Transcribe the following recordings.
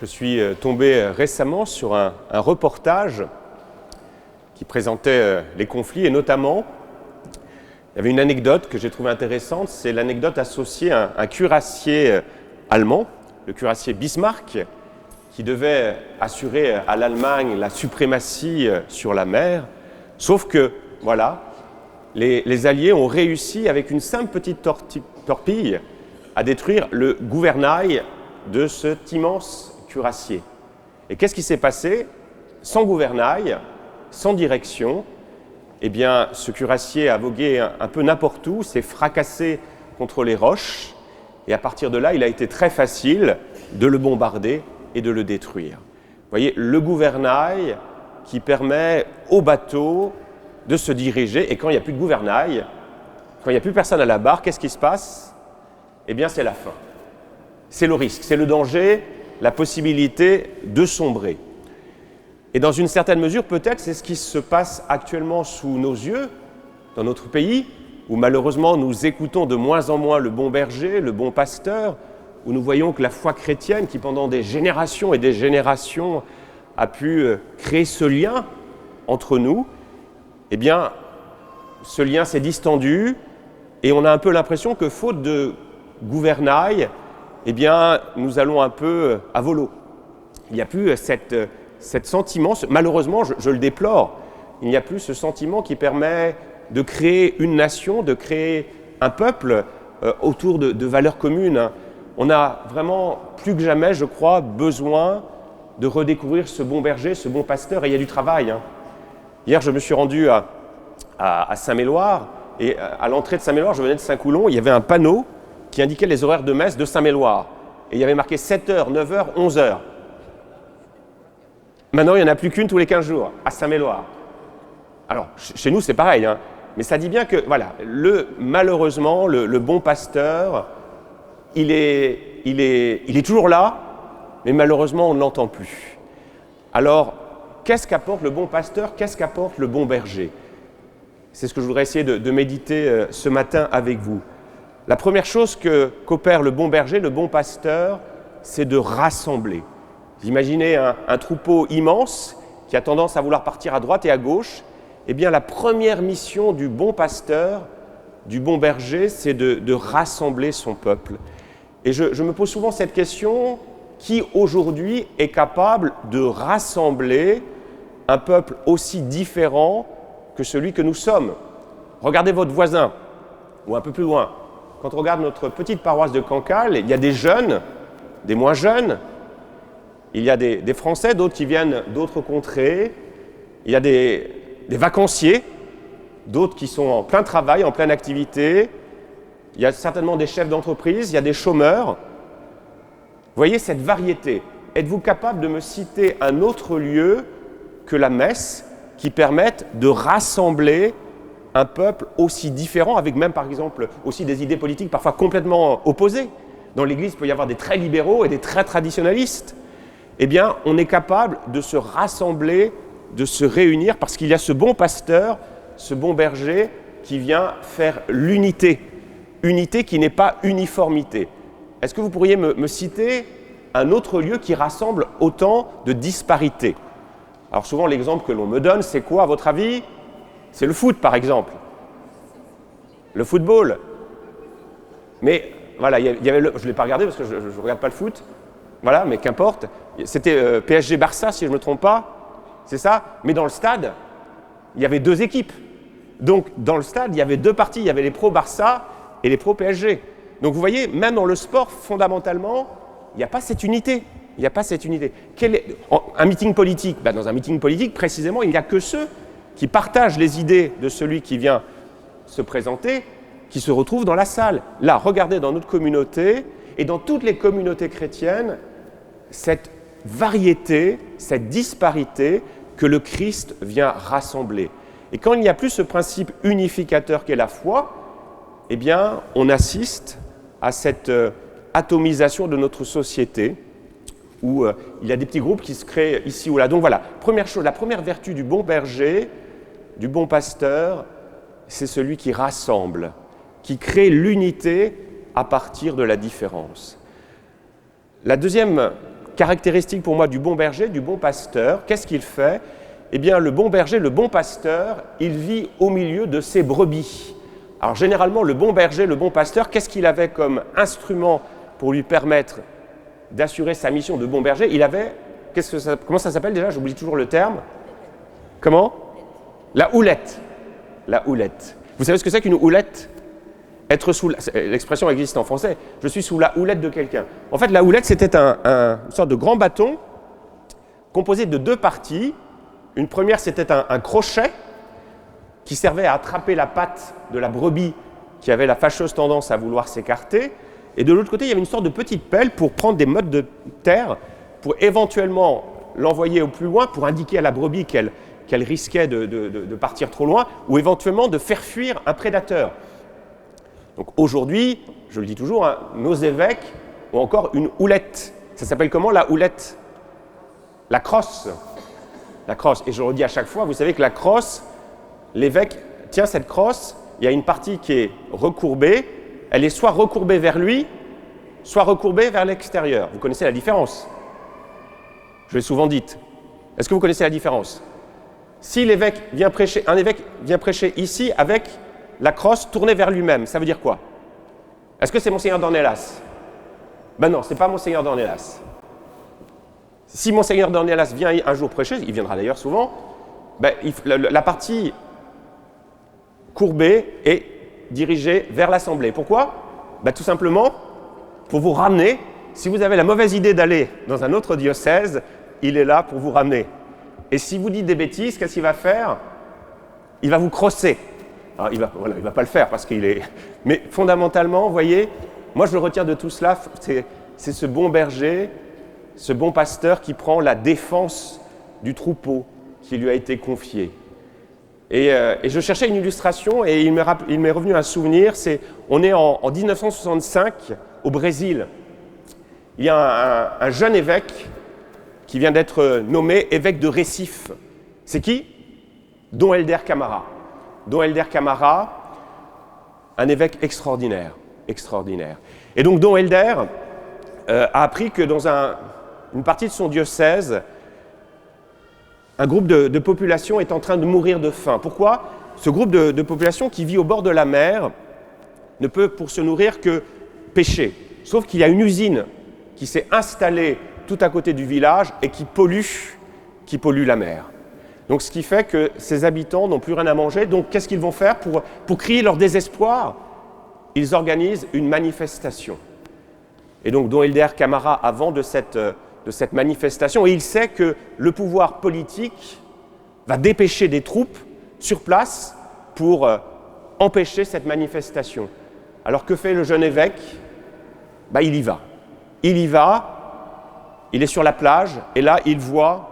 Je suis tombé récemment sur un reportage qui présentait les conflits et notamment, il y avait une anecdote que j'ai trouvée intéressante, c'est l'anecdote associée à un cuirassier allemand, le cuirassier Bismarck, qui devait assurer à l'Allemagne la suprématie sur la mer, sauf que, voilà, les Alliés ont réussi avec une simple petite torpille à détruire le gouvernail de cet immense cuirassier. Et qu'est-ce qui s'est passé? Sans gouvernail, sans direction, eh bien, ce cuirassier a vogué un peu n'importe où, s'est fracassé contre les roches, et à partir de là, il a été très facile de le bombarder et de le détruire. Vous voyez, le gouvernail qui permet au bateau de se diriger, et quand il n'y a plus de gouvernail, quand il n'y a plus personne à la barre, qu'est-ce qui se passe? Eh bien, c'est la fin. C'est le risque, c'est le danger, la possibilité de sombrer. Et dans une certaine mesure, peut-être, c'est ce qui se passe actuellement sous nos yeux, dans notre pays, où malheureusement nous écoutons de moins en moins le bon berger, le bon pasteur, où nous voyons que la foi chrétienne, qui pendant des générations et des générations a pu créer ce lien entre nous, eh bien, ce lien s'est distendu et on a un peu l'impression que, faute de gouvernail, eh bien, nous allons un peu à volo. Il n'y a plus cet sentiment, malheureusement, je le déplore, il n'y a plus ce sentiment qui permet de créer une nation, de créer un peuple autour de valeurs communes. On a vraiment, plus que jamais, je crois, besoin de redécouvrir ce bon berger, ce bon pasteur, et il y a du travail. Hier, je me suis rendu à Saint-Méloire, et à l'entrée de Saint-Méloire, je venais de Saint-Coulon, il y avait un panneau qui indiquait les horaires de messe de Saint-Méloire. Et il y avait marqué 7h, 9h, 11h. Maintenant, il n'y en a plus qu'une tous les 15 jours, à Saint-Méloire. Alors, chez nous, c'est pareil, mais ça dit bien que, voilà, malheureusement, le bon pasteur, il est toujours là, mais malheureusement, on ne l'entend plus. Alors, qu'est-ce qu'apporte le bon pasteur? Qu'est-ce qu'apporte le bon berger? C'est ce que je voudrais essayer de méditer ce matin avec vous. La première chose qu'opère le bon berger, le bon pasteur, c'est de rassembler. Imaginez un troupeau immense qui a tendance à vouloir partir à droite et à gauche. Eh bien, la première mission du bon pasteur, du bon berger, c'est de rassembler son peuple. Et je me pose souvent cette question, qui aujourd'hui est capable de rassembler un peuple aussi différent que celui que nous sommes? Regardez votre voisin, ou un peu plus loin. Quand on regarde notre petite paroisse de Cancale, il y a des jeunes, des moins jeunes, il y a des Français, d'autres qui viennent d'autres contrées, il y a des vacanciers, d'autres qui sont en plein travail, en pleine activité, il y a certainement des chefs d'entreprise, il y a des chômeurs. Vous voyez cette variété. Êtes-vous capable de me citer un autre lieu que la messe qui permette de rassembler un peuple aussi différent, avec même par exemple aussi des idées politiques parfois complètement opposées? Dans l'Église, il peut y avoir des très libéraux et des très traditionalistes. Eh bien, on est capable de se rassembler, de se réunir, parce qu'il y a ce bon pasteur, ce bon berger qui vient faire l'unité. Unité qui n'est pas uniformité. Est-ce que vous pourriez me citer un autre lieu qui rassemble autant de disparités? Alors souvent, l'exemple que l'on me donne, c'est quoi à votre avis? C'est le foot, par exemple. Le football. Mais voilà, je ne l'ai pas regardé parce que je ne regarde pas le foot. Voilà, mais qu'importe. C'était PSG-Barça, si je ne me trompe pas. C'est ça? Mais dans le stade, il y avait deux équipes. Donc, dans le stade, il y avait deux parties. Il y avait les pro-Barça et les pro-PSG. Donc, vous voyez, même dans le sport, fondamentalement, il n'y a pas cette unité. Il n'y a pas cette unité. Un meeting politique? Dans un meeting politique, précisément, il n'y a que ceux qui partagent les idées de celui qui vient se présenter, qui se retrouvent dans la salle. Là, regardez dans notre communauté et dans toutes les communautés chrétiennes, cette variété, cette disparité que le Christ vient rassembler. Et quand il n'y a plus ce principe unificateur qu'est la foi, eh bien, on assiste à cette atomisation de notre société, où il y a des petits groupes qui se créent ici ou là. Donc voilà, première chose, la première vertu du bon berger, du bon pasteur, c'est celui qui rassemble, qui crée l'unité à partir de la différence. La deuxième caractéristique pour moi du bon berger, du bon pasteur. Qu'est-ce qu'il fait? Eh bien, le bon berger, le bon pasteur, il vit au milieu de ses brebis. Alors, généralement, le bon berger, le bon pasteur, qu'est-ce qu'il avait comme instrument pour lui permettre d'assurer sa mission de bon berger? Il avait, comment ça s'appelle déjà? J'oublie toujours le terme. Comment? La houlette. La houlette. Vous savez ce que c'est qu'une houlette? Être sous l'expression existe en français. Je suis sous la houlette de quelqu'un. En fait, la houlette, c'était une sorte de grand bâton composé de deux parties. Une première, c'était un crochet qui servait à attraper la patte de la brebis qui avait la fâcheuse tendance à vouloir s'écarter. Et de l'autre côté, il y avait une sorte de petite pelle pour prendre des mottes de terre, pour éventuellement l'envoyer au plus loin, pour indiquer à la brebis qu'elle risquait de partir trop loin, ou éventuellement de faire fuir un prédateur. Donc aujourd'hui, je le dis toujours, hein, nos évêques ont encore une houlette. Ça s'appelle comment la houlette? La crosse. La crosse. Et je le redis à chaque fois, vous savez que la crosse, l'évêque tient cette crosse, il y a une partie qui est recourbée, elle est soit recourbée vers lui, soit recourbée vers l'extérieur. Vous connaissez la différence? Je l'ai souvent dite. Est-ce que vous connaissez la différence? Si l'évêque vient prêcher, un évêque vient prêcher ici avec la crosse tournée vers lui-même, ça veut dire quoi? Est-ce que c'est Monseigneur d'Ornelas? Ben non, c'est pas Monseigneur d'Ornelas. Si Monseigneur d'Ornelas vient un jour prêcher, il viendra d'ailleurs souvent, ben, la partie courbée est dirigée vers l'Assemblée. Pourquoi? Ben, tout simplement pour vous ramener. Si vous avez la mauvaise idée d'aller dans un autre diocèse, il est là pour vous ramener. Et si vous dites des bêtises, qu'est-ce qu'il va faire? Il va vous crosser. Alors, il va pas le faire parce qu'il est... Mais fondamentalement, vous voyez, moi je le retiens de tout cela, c'est ce bon berger, ce bon pasteur qui prend la défense du troupeau qui lui a été confié. Et je cherchais une illustration et il m'est revenu un souvenir, on est en 1965 au Brésil. Il y a un jeune évêque qui vient d'être nommé évêque de Recife. C'est qui? Dom Helder Camara. Dom Helder Camara, un évêque extraordinaire, extraordinaire. Et donc Dom Helder a appris que dans une partie de son diocèse, un groupe de population est en train de mourir de faim. Pourquoi? Ce groupe de population qui vit au bord de la mer ne peut pour se nourrir que pêcher. Sauf qu'il y a une usine qui s'est installée tout à côté du village et qui pollue la mer. Donc ce qui fait que ces habitants n'ont plus rien à manger. Donc qu'est-ce qu'ils vont faire pour crier leur désespoir? Ils organisent une manifestation. Et donc Dom Helder Camara, avant de cette manifestation, et il sait que le pouvoir politique va dépêcher des troupes sur place pour empêcher cette manifestation. Alors que fait le jeune évêque? Ben, il y va. Il y va, il est sur la plage, et là, il voit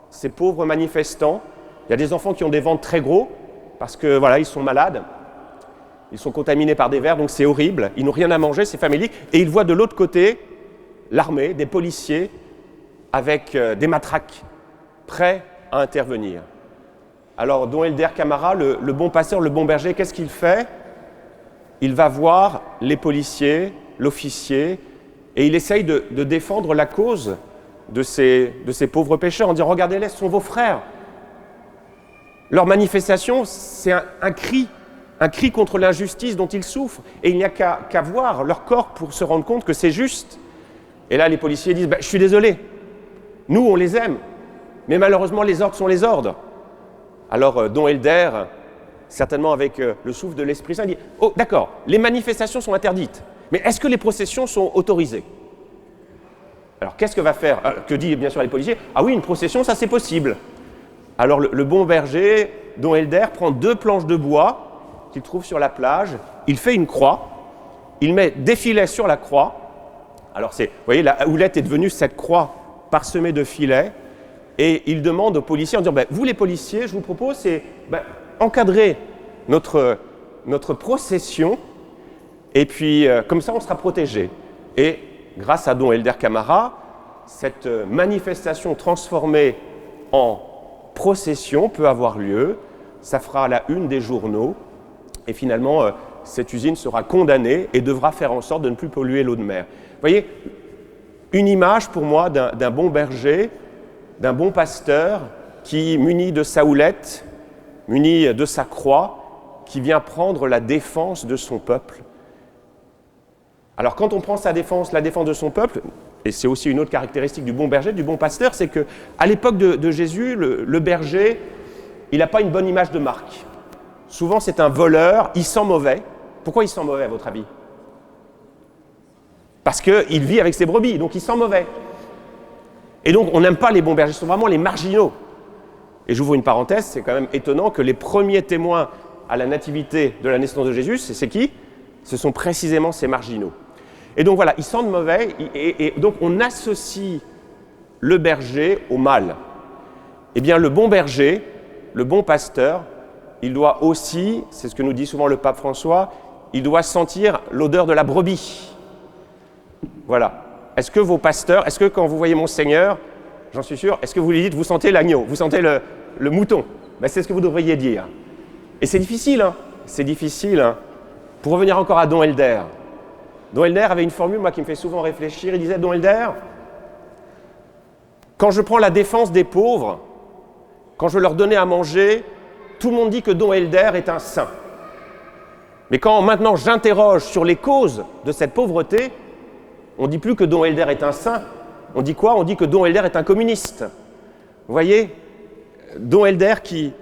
ces pauvres manifestants. Il y a des enfants qui ont des ventres très gros, parce que voilà, ils sont malades, ils sont contaminés par des vers, donc c'est horrible, ils n'ont rien à manger, c'est famélique, et il voit de l'autre côté l'armée, des policiers, avec des matraques, prêts à intervenir. Alors, Dom Helder Camara, le bon pasteur, le bon berger, qu'est-ce qu'il fait? Il va voir les policiers, l'officier, et il essaye de défendre la cause de ces pauvres pécheurs en disant « Regardez-les, ce sont vos frères ». Leur manifestation, c'est un cri contre l'injustice dont ils souffrent. Et il n'y a qu'à voir leur corps pour se rendre compte que c'est juste. Et là, les policiers disent « Je suis désolé, nous, on les aime, mais malheureusement, les ordres sont les ordres ». Alors, Dom Helder, certainement avec le souffle de l'Esprit Saint, dit « Oh, d'accord, les manifestations sont interdites, mais est-ce que les processions sont autorisées ?» Alors, qu'est-ce que va faire? Que disent bien sûr les policiers? Ah oui, une procession, ça c'est possible. Alors, le bon berger, Dom Helder, prend 2 planches de bois qu'il trouve sur la plage, il fait une croix, il met des filets sur la croix. Alors, vous voyez, la houlette est devenue cette croix parsemée de filets, et il demande aux policiers en disant « Vous les policiers, je vous propose, c'est encadrer notre procession, et puis comme ça on sera protégé. » Et grâce à Dom Helder Camara, cette manifestation transformée en procession peut avoir lieu, ça fera la une des journaux, et finalement cette usine sera condamnée et devra faire en sorte de ne plus polluer l'eau de mer. Vous voyez, une image pour moi d'un bon berger, d'un bon pasteur qui, muni de sa houlette, muni de sa croix, qui vient prendre la défense de son peuple. Alors quand on prend la défense de son peuple, et c'est aussi une autre caractéristique du bon berger, du bon pasteur, c'est qu'à l'époque de Jésus, le berger, il n'a pas une bonne image de marque. Souvent c'est un voleur, il sent mauvais. Pourquoi il sent mauvais à votre avis ? Parce qu'il vit avec ses brebis, donc il sent mauvais. Et donc on n'aime pas les bons bergers, ce sont vraiment les marginaux. Et j'ouvre une parenthèse, c'est quand même étonnant que les premiers témoins à la nativité de la naissance de Jésus, c'est qui ? Ce sont précisément ces marginaux. Et donc voilà, ils sentent mauvais, et donc on associe le berger au mal. Eh bien le bon berger, le bon pasteur, il doit aussi, c'est ce que nous dit souvent le pape François, il doit sentir l'odeur de la brebis. Voilà. Est-ce que vos pasteurs, est-ce que quand vous voyez Monseigneur, j'en suis sûr, est-ce que vous lui dites, vous sentez l'agneau, vous sentez le mouton ? Ben, c'est ce que vous devriez dire. Et c'est difficile, hein. C'est difficile, hein. Pour revenir encore à Don Helder. Don Helder avait une formule, moi, qui me fait souvent réfléchir. Il disait, Don Helder, quand je prends la défense des pauvres, quand je leur donnais à manger, tout le monde dit que Don Helder est un saint. Mais quand maintenant j'interroge sur les causes de cette pauvreté, on ne dit plus que Don Helder est un saint. On dit quoi ? On dit que Don Helder est un communiste. Vous voyez, Don Helder qui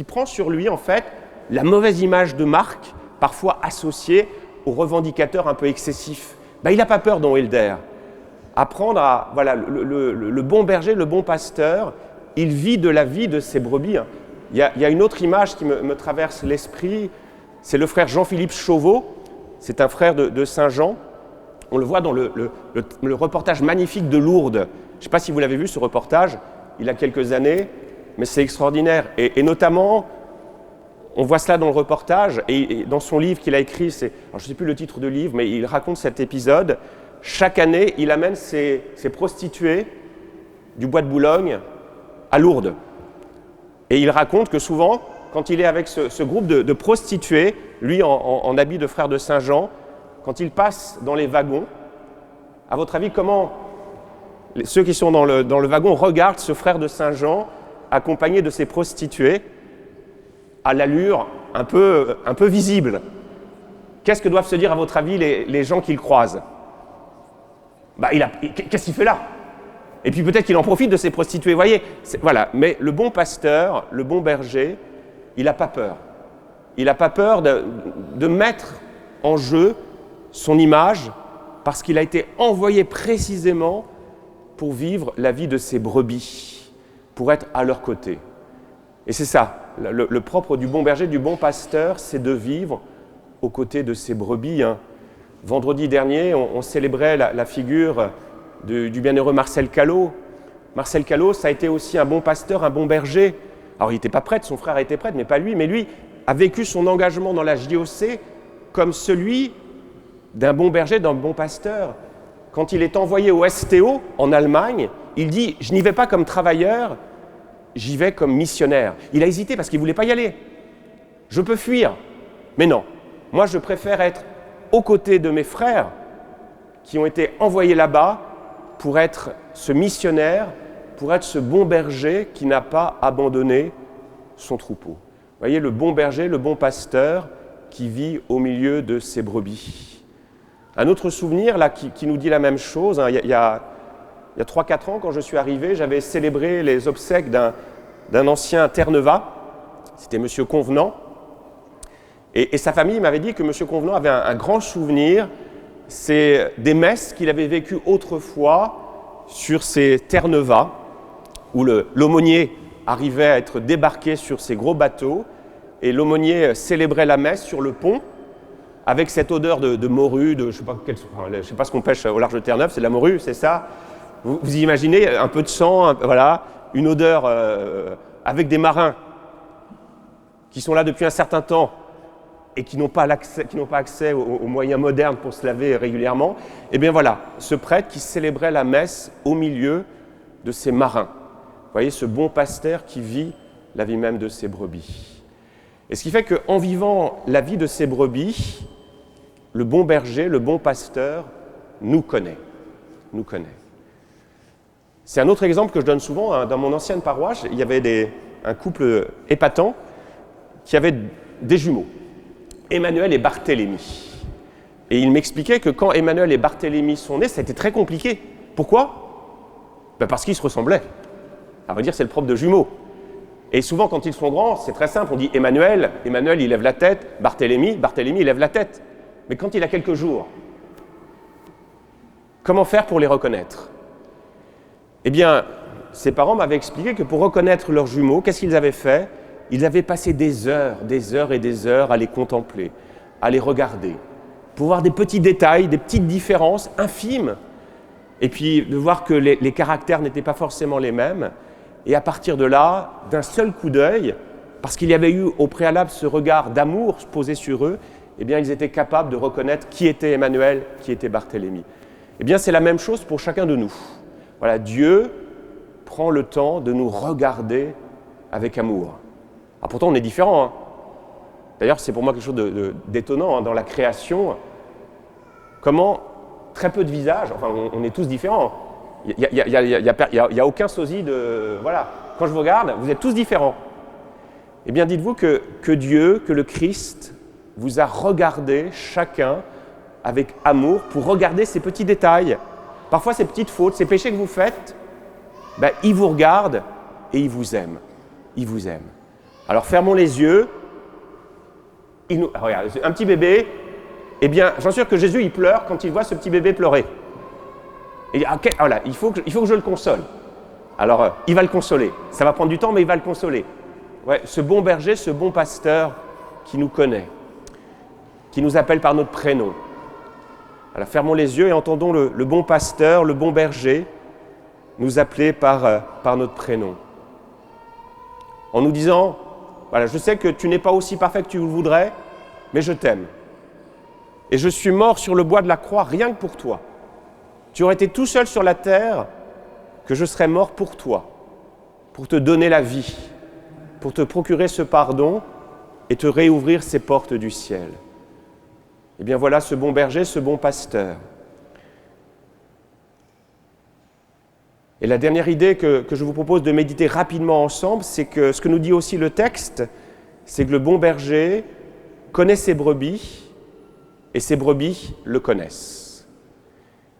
prend sur lui, en fait, la mauvaise image de Marc, parfois associée aux revendicateurs un peu excessifs. Ben, il n'a pas peur, Don Helder. Apprendre à, voilà, le bon berger, le bon pasteur, il vit de la vie de ses brebis. Hein. Il y a une autre image qui me traverse l'esprit, c'est le frère Jean-Philippe Chauveau, c'est un frère de Saint-Jean. On le voit dans le reportage magnifique de Lourdes. Je ne sais pas si vous l'avez vu, ce reportage, il a quelques années, mais c'est extraordinaire. Et notamment, on voit cela dans le reportage, et dans son livre qu'il a écrit, alors je ne sais plus le titre du livre, mais il raconte cet épisode. Chaque année, il amène ses prostituées du bois de Boulogne à Lourdes. Et il raconte que souvent, quand il est avec ce groupe de prostituées, lui en habit de frère de Saint-Jean, quand il passe dans les wagons, à votre avis, comment ceux qui sont dans le wagon regardent ce frère de Saint-Jean accompagné de ses prostituées à l'allure un peu visible? Qu'est-ce que doivent se dire, à votre avis, les gens qu'il croise? Qu'est-ce qu'il fait là? Et puis peut-être qu'il en profite de ses prostituées, vous voyez, voilà. Mais le bon pasteur, le bon berger, il n'a pas peur. Il n'a pas peur de mettre en jeu son image parce qu'il a été envoyé précisément pour vivre la vie de ses brebis, pour être à leur côté. Et c'est ça, le propre du bon berger, du bon pasteur, c'est de vivre aux côtés de ses brebis. Hein. Vendredi dernier, on célébrait la figure du bienheureux Marcel Callot. Marcel Callot, ça a été aussi un bon pasteur, un bon berger. Alors il n'était pas prêtre, son frère était prêtre, mais pas lui. Mais lui a vécu son engagement dans la JOC comme celui d'un bon berger, d'un bon pasteur. Quand il est envoyé au STO, en Allemagne, il dit « Je n'y vais pas comme travailleur, j'y vais comme missionnaire ». Il a hésité parce qu'il ne voulait pas y aller. Je peux fuir, mais non. Moi, je préfère être aux côtés de mes frères qui ont été envoyés là-bas pour être ce missionnaire, pour être ce bon berger qui n'a pas abandonné son troupeau. Vous voyez, le bon berger, le bon pasteur qui vit au milieu de ses brebis. Un autre souvenir là, qui nous dit la même chose, hein, il y a 3-4 ans, quand je suis arrivé, j'avais célébré les obsèques d'un ancien Terre-Neuva, c'était M. Convenant, et sa famille m'avait dit que M. Convenant avait un grand souvenir, c'est des messes qu'il avait vécues autrefois sur ces Terre-Neuva, où l'aumônier arrivait à être débarqué sur ces gros bateaux, et l'aumônier célébrait la messe sur le pont, avec cette odeur de morue, je ne sais pas ce qu'on pêche au large de Terre-Neuve, c'est de la morue, c'est ça? Vous imaginez un peu de sang, voilà, une odeur avec des marins qui sont là depuis un certain temps et qui n'ont pas accès aux moyens modernes pour se laver régulièrement. Et bien voilà, ce prêtre qui célébrait la messe au milieu de ces marins. Vous voyez, ce bon pasteur qui vit la vie même de ses brebis. Et ce qui fait qu'en vivant la vie de ses brebis, le bon berger, le bon pasteur, nous connaît. nous connaît. C'est un autre exemple que je donne souvent. Hein. Dans mon ancienne paroisse, il y avait un couple épatant qui avait des jumeaux, Emmanuel et Barthélemy. Et il m'expliquait que quand Emmanuel et Barthélemy sont nés, ça a été très compliqué. Pourquoi ? Parce qu'ils se ressemblaient. À vrai dire, c'est le propre de jumeaux. Et souvent, quand ils sont grands, c'est très simple. On dit Emmanuel, Emmanuel, il lève la tête. Barthélemy, Barthélemy, il lève la tête. Mais quand il a quelques jours, comment faire pour les reconnaître ? Eh bien, ses parents m'avaient expliqué que pour reconnaître leurs jumeaux, qu'est-ce qu'ils avaient fait ? Ils avaient passé des heures et des heures à les contempler, à les regarder, pour voir des petits détails, des petites différences infimes, et puis de voir que les caractères n'étaient pas forcément les mêmes. Et à partir de là, d'un seul coup d'œil, parce qu'il y avait eu au préalable ce regard d'amour posé sur eux, eh bien, ils étaient capables de reconnaître qui était Emmanuel, qui était Barthélemy. Eh bien, c'est la même chose pour chacun de nous. Voilà, Dieu prend le temps de nous regarder avec amour. Ah, pourtant, on est différents. Hein. D'ailleurs, c'est pour moi quelque chose d'étonnant hein, dans la création. Comment très peu de visages, enfin, on est tous différents. Il n'y a aucun sosie de... Voilà, quand je vous regarde, vous êtes tous différents. Eh bien, dites-vous que Dieu, que le Christ, vous a regardé chacun avec amour pour regarder ces petits détails. Parfois, ces petites fautes, ces péchés que vous faites, il vous regarde et il vous aime. Il vous aime. Alors, fermons les yeux. Regarde, un petit bébé, eh bien, j'en suis sûr que Jésus, il pleure quand il voit ce petit bébé pleurer. Et il dit, voilà, il faut que je le console. Alors, il va le consoler. Ça va prendre du temps, mais il va le consoler. Ouais, ce bon berger, ce bon pasteur qui nous connaît, qui nous appelle par notre prénom. Alors, fermons les yeux et entendons le bon pasteur, le bon berger, nous appeler par notre prénom. En nous disant, voilà, je sais que tu n'es pas aussi parfait que tu le voudrais, mais je t'aime. Et je suis mort sur le bois de la croix rien que pour toi. Tu aurais été tout seul sur la terre, que je serais mort pour toi, pour te donner la vie, pour te procurer ce pardon et te réouvrir ces portes du ciel. Eh bien voilà ce bon berger, ce bon pasteur. Et la dernière idée que je vous propose de méditer rapidement ensemble, c'est que ce que nous dit aussi le texte, c'est que le bon berger connaît ses brebis et ses brebis le connaissent.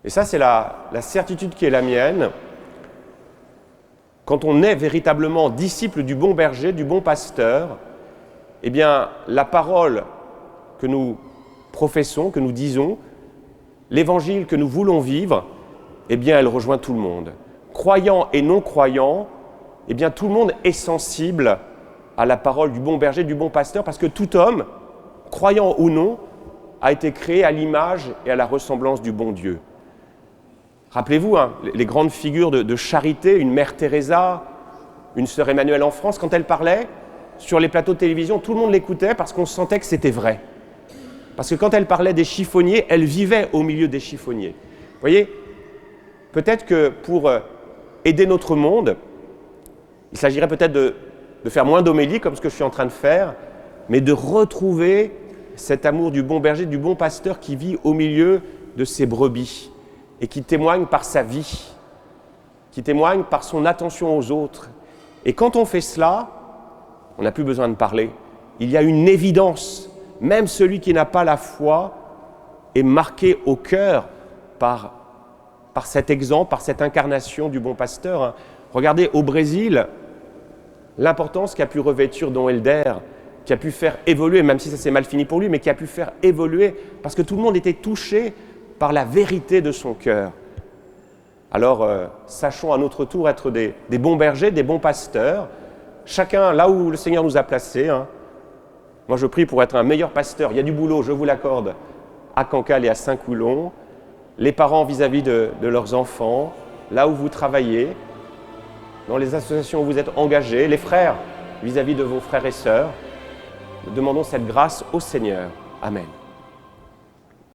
Et ça, c'est la certitude qui est la mienne. Quand on est véritablement disciple du bon berger, du bon pasteur, eh bien, la parole que nous professons, que nous disons, l'évangile que nous voulons vivre, eh bien, elle rejoint tout le monde. Croyant et non croyant, eh bien, tout le monde est sensible à la parole du bon berger, du bon pasteur, parce que tout homme, croyant ou non, a été créé à l'image et à la ressemblance du bon Dieu. Rappelez-vous, hein, les grandes figures de charité, une mère Teresa, une sœur Emmanuelle en France, quand elle parlait sur les plateaux de télévision, tout le monde l'écoutait parce qu'on sentait que c'était vrai. Parce que quand elle parlait des chiffonniers, elle vivait au milieu des chiffonniers. Vous voyez, peut-être que pour aider notre monde, il s'agirait peut-être de faire moins d'homélie, comme ce que je suis en train de faire, mais de retrouver cet amour du bon berger, du bon pasteur qui vit au milieu de ses brebis et qui témoigne par sa vie, qui témoigne par son attention aux autres. Et quand on fait cela, on n'a plus besoin de parler. Il y a une évidence. Même celui qui n'a pas la foi est marqué au cœur par cet exemple, par cette incarnation du bon pasteur. Regardez, au Brésil, l'importance qu'a pu revêtir Dom Helder, qui a pu faire évoluer, même si ça s'est mal fini pour lui, mais qui a pu faire évoluer, parce que tout le monde était touché par la vérité de son cœur. Alors, sachons à notre tour être des bons bergers, des bons pasteurs, chacun là où le Seigneur nous a placés. Hein. Moi, je prie pour être un meilleur pasteur. Il y a du boulot, je vous l'accorde, à Cancale et à Saint-Coulon. Les parents vis-à-vis de leurs enfants, là où vous travaillez, dans les associations où vous êtes engagés, les frères vis-à-vis de vos frères et sœurs. Nous demandons cette grâce au Seigneur. Amen.